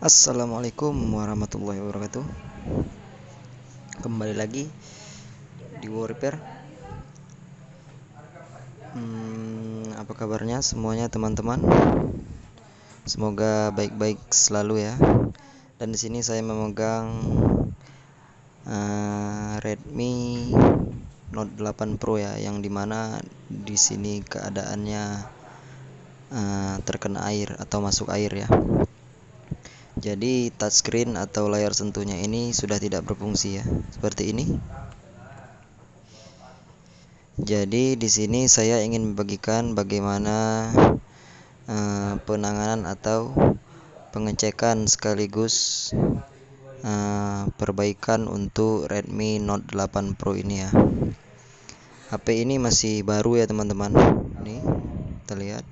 Assalamualaikum warahmatullahi wabarakatuh. Kembali lagi di War Repair. Apa kabarnya semuanya teman-teman? Semoga baik-baik selalu ya. Dan di sini saya memegang Redmi Note 8 Pro ya, yang dimana di sini keadaannya terkena air atau masuk air ya. Jadi touchscreen atau layar sentuhnya ini sudah tidak berfungsi ya, seperti ini. Jadi di sini saya ingin membagikan bagaimana penanganan atau pengecekan sekaligus perbaikan untuk Redmi Note 8 Pro ini ya. HP ini masih baru ya teman-teman. Nih, kita lihat.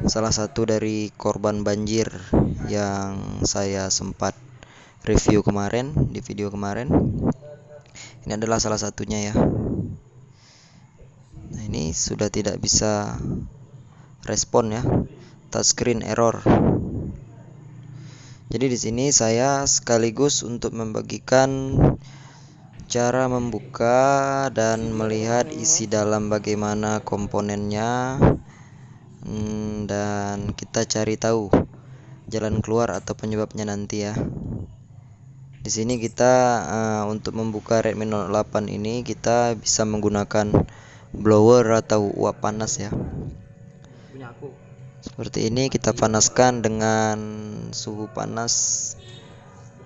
Salah satu dari korban banjir yang saya sempat review kemarin di video kemarin. Ini adalah salah satunya ya. Nah, ini sudah tidak bisa respon ya. Touchscreen error. Jadi di sini saya sekaligus untuk membagikan cara membuka dan melihat isi dalam bagaimana komponennya, dan kita cari tahu jalan keluar atau penyebabnya nanti ya. Di sini kita untuk membuka Redmi Note 8 ini kita bisa menggunakan blower atau uap panas ya. Seperti ini kita panaskan dengan suhu panas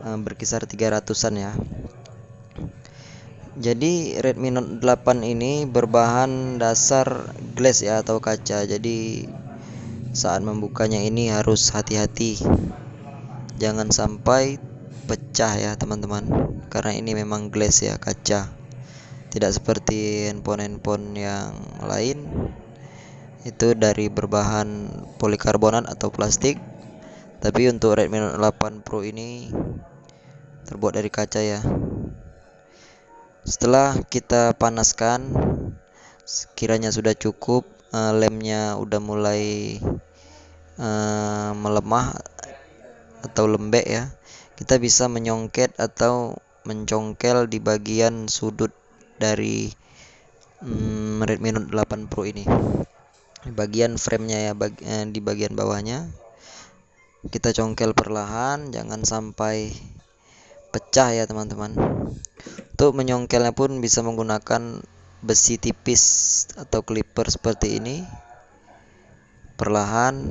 berkisar 300-an ya. Jadi Redmi Note 8 ini berbahan dasar glass ya atau kaca. Jadi saat membukanya ini harus hati-hati. Jangan sampai pecah ya teman-teman. Karena ini memang glass ya, kaca. Tidak seperti handphone yang lain itu dari berbahan polikarbonat atau plastik. Tapi untuk Redmi Note 8 Pro ini terbuat dari kaca ya. Setelah kita panaskan, sekiranya sudah cukup, lemnya udah mulai melemah atau lembek ya, kita bisa menyongket atau mencongkel di bagian sudut dari Redmi Note 8 Pro ini. Bagian framenya ya, di bagian bawahnya kita congkel perlahan, jangan sampai pecah ya teman-teman. Untuk menyongkelnya pun bisa menggunakan besi tipis atau clipper seperti ini, perlahan.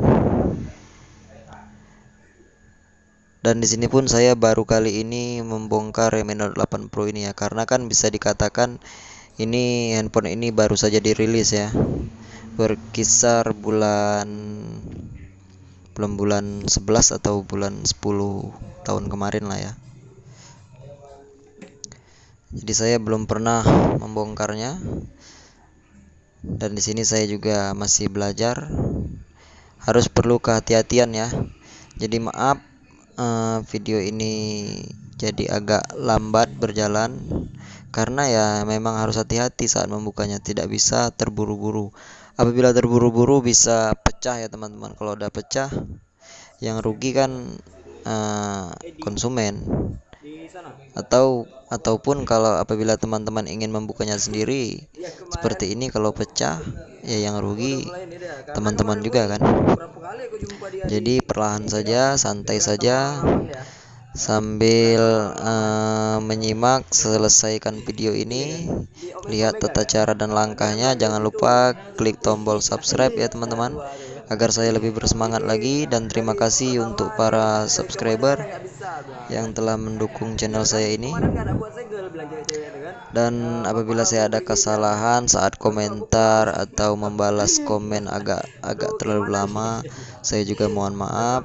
Dan di sini pun saya baru kali ini membongkar Redmi Note 8 Pro ini ya, karena kan bisa dikatakan ini handphone ini baru saja dirilis ya, berkisar bulan 11 atau bulan 10 tahun kemarin lah ya. Jadi saya belum pernah membongkarnya. Dan di sini saya juga masih belajar. Harus perlu kehati-hatian ya. Jadi maaf video ini jadi agak lambat berjalan karena ya memang harus hati-hati saat membukanya, tidak bisa terburu-buru. Apabila terburu-buru bisa pecah ya teman-teman. Kalau udah pecah, yang rugi kan konsumen. Ataupun kalau apabila teman-teman ingin membukanya sendiri seperti ini, kalau pecah ya yang rugi teman-teman juga kan. Jadi perlahan saja, santai saja, sambil menyimak selesaikan video ini, lihat tata cara dan langkahnya. Jangan lupa klik tombol subscribe ya teman-teman, agar saya lebih bersemangat lagi. Dan terima kasih untuk para subscriber yang telah mendukung channel saya ini. Dan apabila saya ada kesalahan saat komentar atau membalas komen agak terlalu lama, saya juga mohon maaf.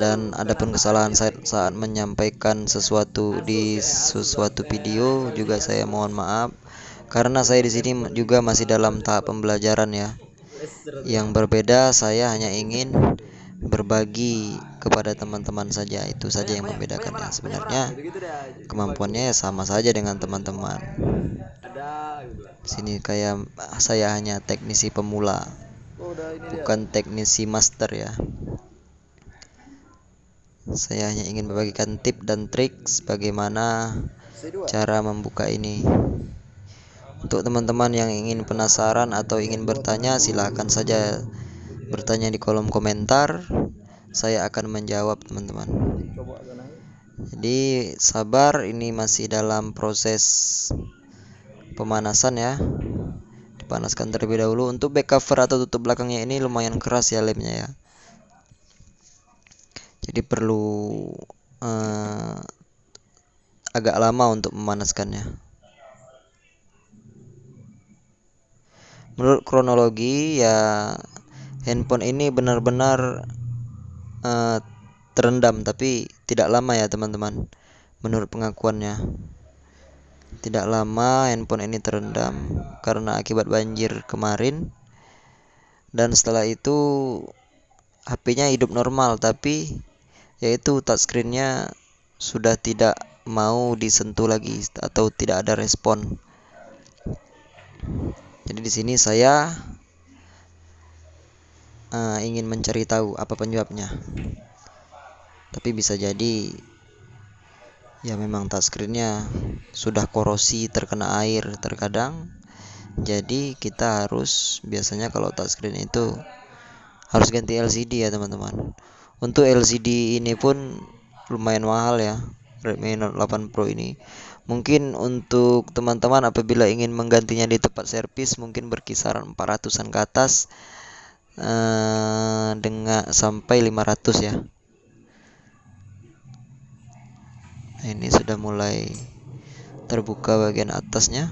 Dan adapun kesalahan saya saat menyampaikan sesuatu di suatu video juga saya mohon maaf, karena saya di sini juga masih dalam tahap pembelajaran ya. Yang berbeda, saya hanya ingin berbagi kepada teman-teman saja, itu saja yang membedakan ya. Sebenarnya kemampuannya ya sama saja dengan teman-teman. Sini kayak saya hanya teknisi pemula. bukan teknisi master ya. Saya hanya ingin membagikan tip dan trik bagaimana cara membuka ini. Untuk teman-teman yang ingin penasaran atau ingin bertanya, silakan saja bertanya di kolom komentar. Saya akan menjawab, teman-teman. Jadi sabar, ini masih dalam proses pemanasan ya. Dipanaskan terlebih dahulu. Untuk back cover atau tutup belakangnya ini lumayan keras ya lemnya ya. Jadi perlu agak lama untuk memanaskannya. Menurut kronologi ya, handphone ini benar-benar terendam, tapi tidak lama ya teman-teman. Menurut pengakuannya, tidak lama handphone ini terendam karena akibat banjir kemarin. Dan setelah itu HP-nya hidup normal, tapi yaitu touchscreen-nya sudah tidak mau disentuh lagi atau tidak ada respon. Jadi di sini saya ingin mencari tahu apa penyebabnya. Tapi bisa jadi ya memang touchscreen-nya sudah korosi terkena air terkadang. Jadi kita harus, biasanya kalau touchscreen itu harus ganti LCD ya teman-teman. Untuk LCD ini pun lumayan mahal ya, Redmi Note 8 Pro ini. Mungkin untuk teman-teman apabila ingin menggantinya di tempat servis mungkin berkisaran 400-an ke atas, dengan sampai 500 ya. Nah, ini sudah mulai terbuka bagian atasnya.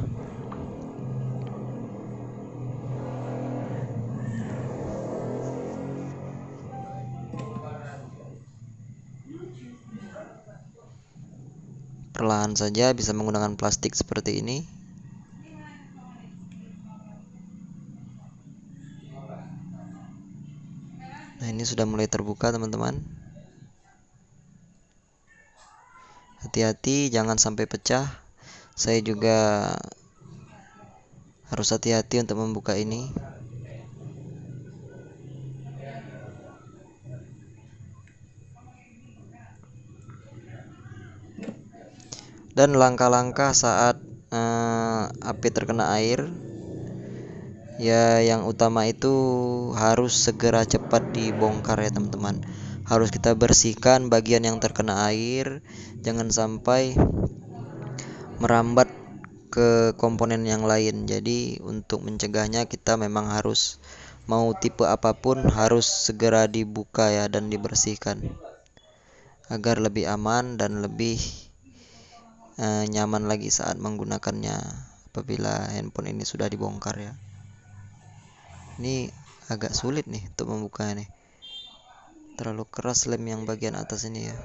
Perlahan saja, bisa menggunakan plastik seperti ini. Nah, ini sudah mulai terbuka teman-teman. Hati-hati jangan sampai pecah. Saya juga harus hati-hati untuk membuka ini. Dan langkah-langkah saat HP terkena air ya, yang utama itu harus segera cepat dibongkar ya teman-teman. Harus kita bersihkan bagian yang terkena air, jangan sampai merambat ke komponen yang lain. Jadi untuk mencegahnya kita memang harus, mau tipe apapun harus segera dibuka ya dan dibersihkan agar lebih aman dan lebih nyaman lagi saat menggunakannya apabila handphone ini sudah dibongkar ya. Ini agak sulit nih untuk membukanya nih, terlalu keras lem yang bagian atas ini ya.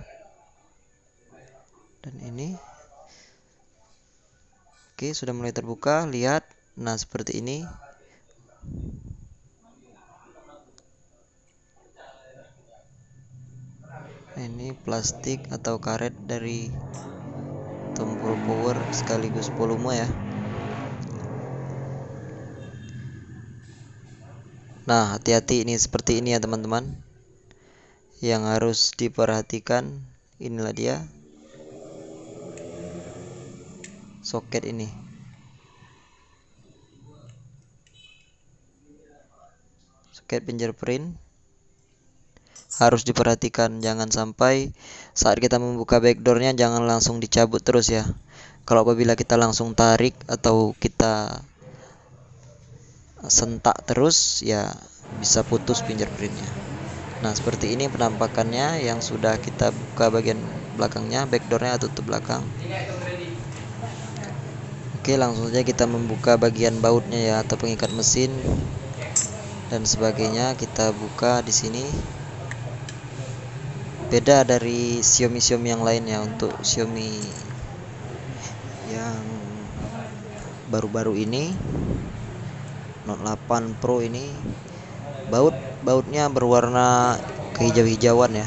Dan ini oke, sudah mulai terbuka, lihat. Nah, seperti ini. Ini plastik atau karet dari tombol power sekaligus volume ya. Nah, hati-hati, ini seperti ini ya teman-teman. Yang harus diperhatikan, inilah dia soket ini. Soket fingerprint harus diperhatikan, jangan sampai saat kita membuka backdoornya jangan langsung dicabut terus ya. Kalau apabila kita langsung tarik atau kita sentak terus ya bisa putus fingerprintnya. Nah, seperti ini penampakannya yang sudah kita buka bagian belakangnya, backdoornya atau tutup belakang. Oke, langsung saja kita membuka bagian bautnya ya atau pengikat mesin dan sebagainya. Kita buka di sini. Beda dari Xiaomi yang lain ya. Untuk Xiaomi yang baru-baru ini, Note 8 Pro ini, bautnya berwarna kehijau-hijauan ya.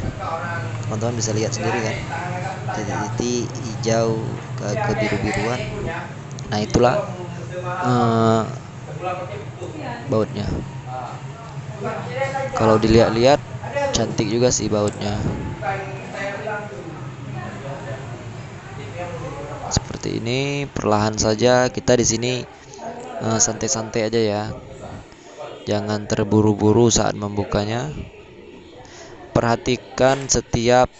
Teman-teman bisa lihat sendiri kan, titik-titik hijau ke biru-biruan. Nah, itulah bautnya. Kalau dilihat-lihat cantik juga sih bautnya. Seperti ini, perlahan saja kita di sini santai-santai aja ya. Jangan terburu-buru saat membukanya. Perhatikan setiap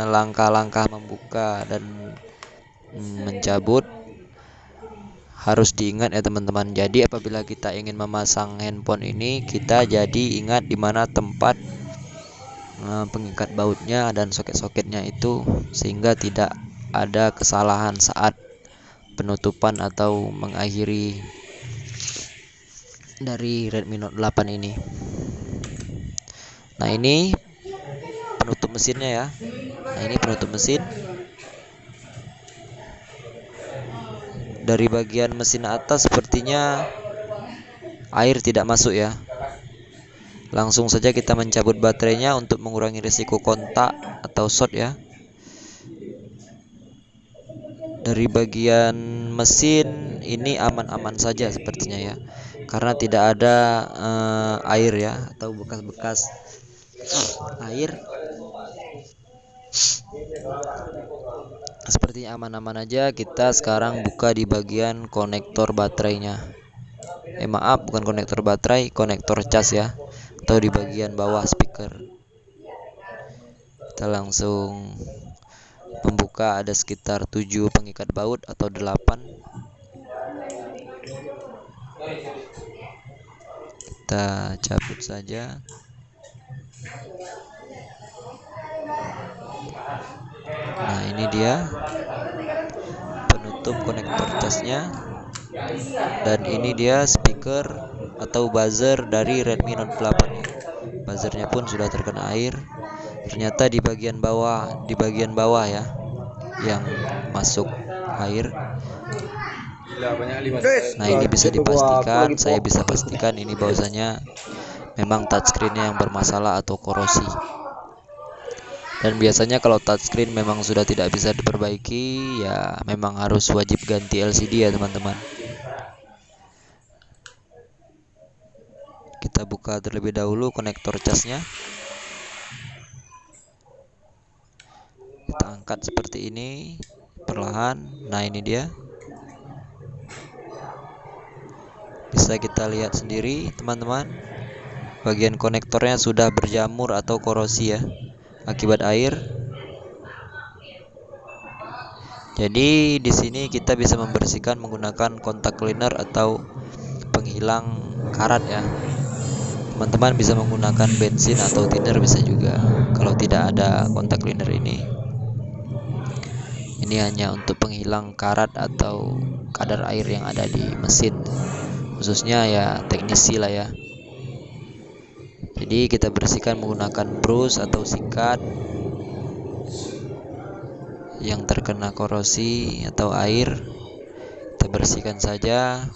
langkah-langkah membuka dan mencabut. Harus diingat ya teman-teman. Jadi apabila kita ingin memasang handphone ini, kita jadi ingat di mana tempat pengikat bautnya dan soket-soketnya itu, sehingga tidak ada kesalahan saat penutupan atau mengakhiri dari Redmi Note 8 ini. Nah, ini penutup mesinnya ya. Nah, ini penutup mesin. Dari bagian mesin atas sepertinya air tidak masuk ya. Langsung saja kita mencabut baterainya untuk mengurangi risiko kontak atau short ya. Dari bagian mesin ini aman-aman saja sepertinya ya, karena tidak ada air ya, atau bekas-bekas air. Sepertinya aman-aman aja. Kita sekarang buka di bagian konektor baterainya. Maaf, bukan konektor baterai, konektor cas ya, atau di bagian bawah speaker. Kita langsung membuka, ada sekitar 7 pengikat baut atau 8. Kita cabut saja. Nah, ini dia penutup konektor casnya. Dan ini dia speaker atau buzzer dari Redmi Note 8 ya. Buzzernya pun sudah terkena air. Ternyata di bagian bawah ya, yang masuk air. Nah, ini bisa dipastikan, saya bisa pastikan ini bahwasanya memang touchscreen-nya yang bermasalah atau korosi. Dan biasanya kalau touchscreen memang sudah tidak bisa diperbaiki, ya memang harus wajib ganti LCD ya teman-teman. Kita buka terlebih dahulu konektor casnya. Kita angkat seperti ini perlahan. Nah, ini dia. Bisa kita lihat sendiri teman-teman, bagian konektornya sudah berjamur atau korosi ya, akibat air. Jadi di sini kita bisa membersihkan menggunakan kontak cleaner atau penghilang karat ya. Teman-teman bisa menggunakan bensin atau thinner bisa juga. Kalau tidak ada kontak cleaner ini hanya untuk penghilang karat atau kadar air yang ada di mesin, khususnya ya teknisi lah ya. Jadi kita bersihkan menggunakan brush atau sikat yang terkena korosi atau air. Kita bersihkan saja.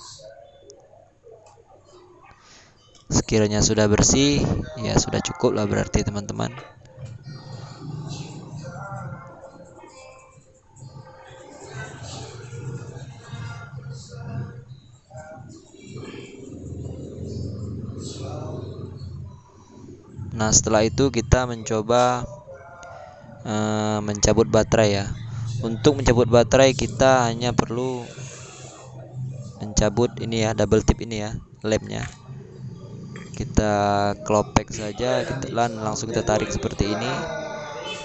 Sekiranya sudah bersih, ya sudah cukup lah berarti teman-teman. Nah, setelah itu kita mencoba mencabut baterai ya. Untuk mencabut baterai kita hanya perlu mencabut ini ya, double tip ini ya, lemnya. Kita klopek saja, langsung kita tarik seperti ini.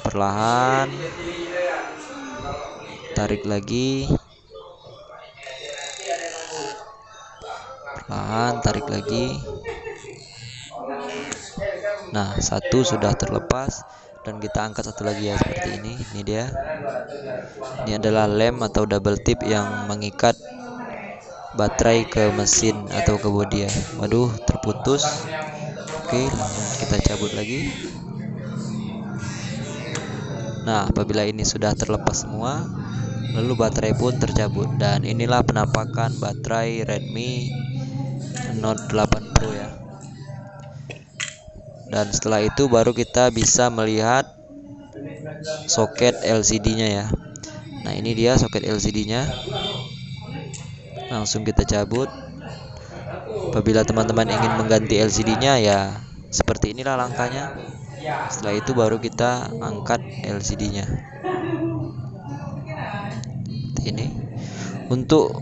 Perlahan tarik lagi. Perlahan tarik lagi. Nah, satu sudah terlepas dan kita angkat satu lagi ya, seperti ini. Ini dia. Ini adalah lem atau double tip yang mengikat baterai ke mesin atau ke bodi ya. Waduh, terputus. Oke, langsung kita cabut lagi. Nah, apabila ini sudah terlepas semua, lalu baterai pun tercabut. Dan inilah penampakan baterai Redmi Note 8 Pro ya. Dan setelah itu baru kita bisa melihat soket LCD-nya ya. Nah, ini dia soket LCD-nya. Langsung kita cabut. Apabila teman-teman ingin mengganti LCD-nya, ya seperti inilah langkahnya. Setelah itu baru kita angkat LCD-nya. Ini untuk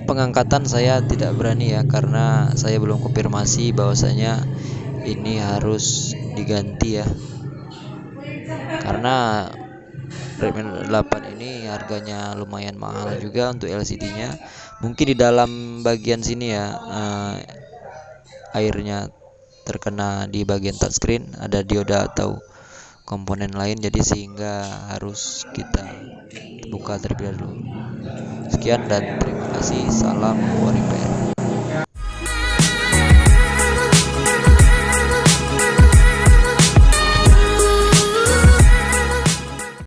pengangkatan saya tidak berani ya, karena saya belum konfirmasi bahwasanya ini harus diganti ya. Karena Redmi 8 ini harganya lumayan mahal juga untuk LCD-nya. Mungkin di dalam bagian sini ya, airnya terkena di bagian touchscreen, ada dioda atau komponen lain, jadi sehingga harus kita buka terlebih dahulu. Sekian dan terima kasih. Salam Repair.